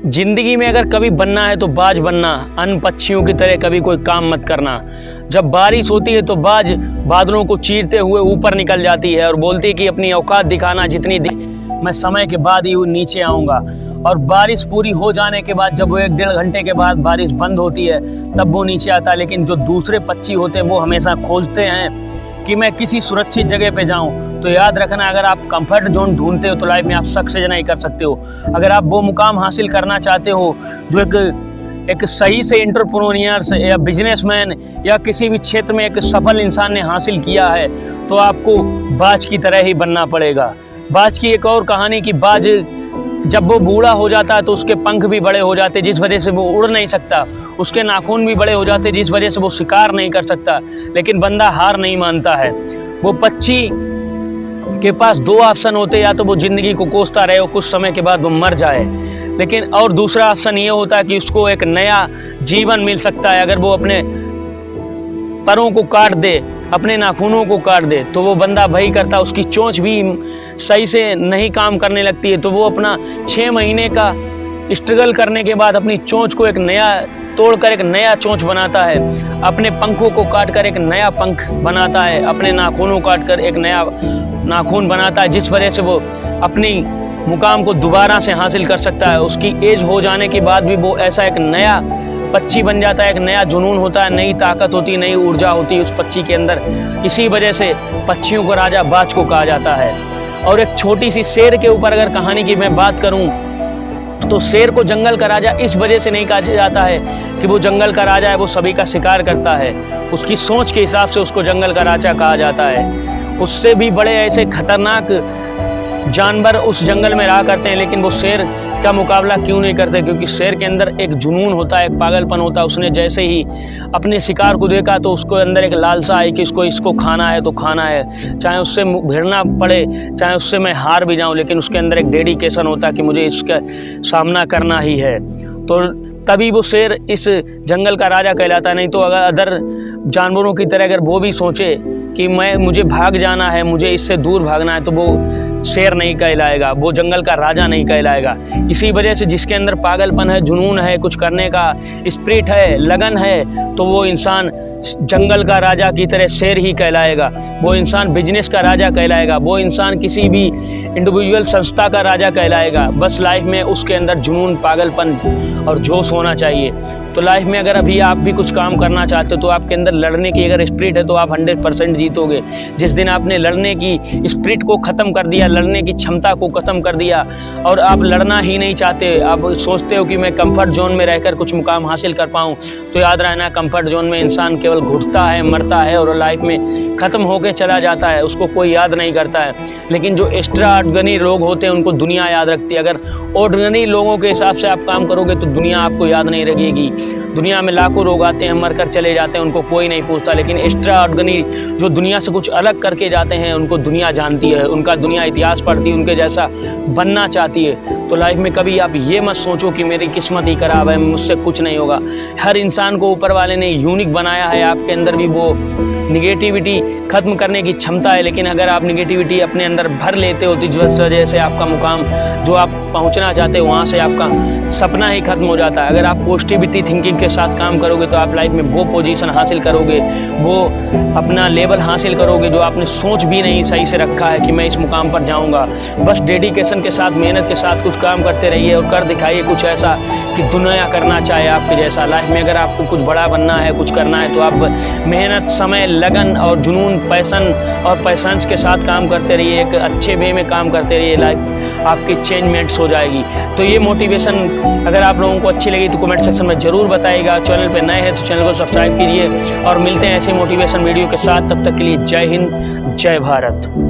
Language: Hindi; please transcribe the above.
जिंदगी में अगर कभी बनना है तो बाज बनना, अन्य पक्षियों की तरह कभी कोई काम मत करना। जब बारिश होती है तो बाज बादलों को चीरते हुए ऊपर निकल जाती है और बोलती है कि अपनी औकात दिखाना जितनी मैं समय के बाद ही नीचे आऊँगा। और बारिश पूरी हो जाने के बाद जब वो 1-1.5 घंटे के बाद बारिश बंद होती है तब वो नीचे आता है। लेकिन जो दूसरे पक्षी होते हैं वो हमेशा खोजते हैं कि मैं किसी सुरक्षित जगह पे जाऊं। तो याद रखना, अगर आप कंफर्ट जोन ढूंढते हो तो लाइफ में आप सक्सेस नहीं कर सकते हो। अगर आप वो मुकाम हासिल करना चाहते हो जो एक सही से एंटरप्रेन्योर या बिजनेसमैन या किसी भी क्षेत्र में एक सफल इंसान ने हासिल किया है, तो आपको बाज की तरह ही बनना पड़ेगा। बाज की एक और कहानी कि बाज जब वो बूढ़ा हो जाता है तो उसके पंख भी बड़े हो जाते जिस वजह से वो उड़ नहीं सकता, उसके नाखून भी बड़े हो जाते जिस वजह से वो शिकार नहीं कर सकता। लेकिन बंदा हार नहीं मानता है। वो पक्षी के पास 2 ऑप्शन होते, या तो वो ज़िंदगी को कोसता रहे और कुछ समय के बाद वो मर जाए, लेकिन और दूसरा ऑप्शन ये होता है कि उसको एक नया जीवन मिल सकता है। अगर वो अपने परों को काट दे, अपने नाखूनों को काट दे, तो वो बंदा वही करता, उसकी चोंच भी सही से नहीं काम करने लगती है, तो वो अपना 6 महीने का स्ट्रगल करने के बाद अपनी चोंच को एक नया तोड़कर एक नया चोंच बनाता है, अपने पंखों को काटकर एक नया पंख बनाता है, अपने नाखूनों को काटकर एक नया नाखून बनाता है, जिस वजह से वो अपनी मुकाम को दोबारा से हासिल कर सकता है। उसकी एज हो जाने के बाद भी वो ऐसा एक नया पक्षी बन जाता है, एक नया जुनून होता है, नई ताकत होती है, नई ऊर्जा होती है उस पक्षी के अंदर। इसी वजह से पक्षियों को राजा बाज को कहा जाता है। और एक छोटी सी शेर के ऊपर अगर कहानी की मैं बात करूं तो शेर को जंगल का राजा इस वजह से नहीं कहा जाता है कि वो जंगल का राजा है, वो सभी का शिकार करता है। उसकी सोच के हिसाब से उसको जंगल का राजा कहा जाता है। उससे भी बड़े ऐसे खतरनाक जानवर उस जंगल में रहा करते हैं, लेकिन वो शेर का मुकाबला क्यों नहीं करते? क्योंकि शेर के अंदर एक जुनून होता है, एक पागलपन होता है। उसने जैसे ही अपने शिकार को देखा तो उसको अंदर एक लालसा आई कि इसको खाना है तो खाना है, चाहे उससे भिड़ना पड़े, चाहे उससे मैं हार भी जाऊं, लेकिन उसके अंदर एक डेडिकेशन होता है कि मुझे इसका सामना करना ही है। तो तभी वो शेर इस जंगल का राजा कहलाता है। नहीं तो अगर अदर जानवरों की तरह अगर वो भी सोचे कि मुझे भाग जाना है, मुझे इससे दूर भागना है, तो वो शेर नहीं कहलाएगा, वो जंगल का राजा नहीं कहलाएगा। इसी वजह से जिसके अंदर पागलपन है, जुनून है, कुछ करने का स्पिरिट है, लगन है, तो वो इंसान जंगल का राजा की तरह शेर ही कहलाएगा। वो इंसान बिजनेस का राजा कहलाएगा, वो इंसान किसी भी इंडिविजुअल संस्था का राजा कहलाएगा। बस लाइफ में उसके अंदर जुनून, पागलपन और जोश होना चाहिए। तो लाइफ में अगर अभी आप भी कुछ काम करना चाहते हो तो आपके अंदर लड़ने की अगर स्पिरिट है तो आप 100% जीतोगे। जिस दिन आपने लड़ने की स्पिरिट को ख़त्म कर दिया, लड़ने की क्षमता को ख़त्म कर दिया और आप लड़ना ही नहीं चाहते, आप सोचते हो कि मैं कंफर्ट जोन में रहकर कुछ मुकाम हासिल कर पाऊँ, तो याद रहना, कंफर्ट जोन में इंसान केवल घुटता है, मरता है और लाइफ में ख़त्म होकर चला जाता है, उसको कोई याद नहीं करता है। लेकिन जो एक्स्ट्रा ऑर्डिनरी लोग होते हैं उनको दुनिया याद रखती है। अगर ऑर्डिनरी लोगों के हिसाब से आप काम करोगे तो दुनिया आपको याद नहीं रखेगी। दुनिया में लाखों लोग आते हैं, मरकर चले जाते हैं, उनको कोई नहीं पूछता, लेकिन एक्स्ट्रा ऑर्डिनरी जो दुनिया से कुछ अलग करके जाते हैं उनको दुनिया जानती है, उनका दुनिया इतिहास पढ़ती है, उनके जैसा बनना चाहती है। तो लाइफ में कभी आप ये मत सोचो कि मेरी किस्मत ही खराब है, मुझसे कुछ नहीं होगा। हर इंसान को ऊपर वाले ने यूनिक बनाया है, आपके अंदर भी वो निगेटिविटी ख़त्म करने की क्षमता है। लेकिन अगर आप निगेटिविटी अपने अंदर भर लेते हो तो जिस वजह से आपका मुकाम जो आप पहुंचना चाहते हो वहां से आपका सपना ही खत्म हो जाता है। अगर आप पॉजिटिविटी थिंकिंग के साथ काम करोगे तो आप लाइफ में वो पोजीशन हासिल करोगे, वो अपना लेवल हासिल करोगे जो आपने सोच भी नहीं सही से रखा है कि मैं इस मुकाम पर जाऊँगा। बस डेडिकेशन के साथ, मेहनत के साथ कुछ काम करते रहिए और कर दिखाइए कुछ ऐसा कि दुनिया करना चाहे आपके जैसा। लाइफ में अगर आपको कुछ बड़ा बनना है, कुछ करना है, तो आप मेहनत, समय, लगन और जुनून, पैशन और पैशंस के साथ काम करते रहिए, एक अच्छे वे में काम करते रहिए, लाइफ आपकी चेंजमेंट्स हो जाएगी। तो ये मोटिवेशन अगर आप लोगों को अच्छी लगी तो कमेंट सेक्शन में ज़रूर बताइएगा। चैनल पे नए हैं तो चैनल को सब्सक्राइब कीजिए और मिलते हैं ऐसे मोटिवेशन वीडियो के साथ। तब तक के लिए जय हिंद, जय भारत।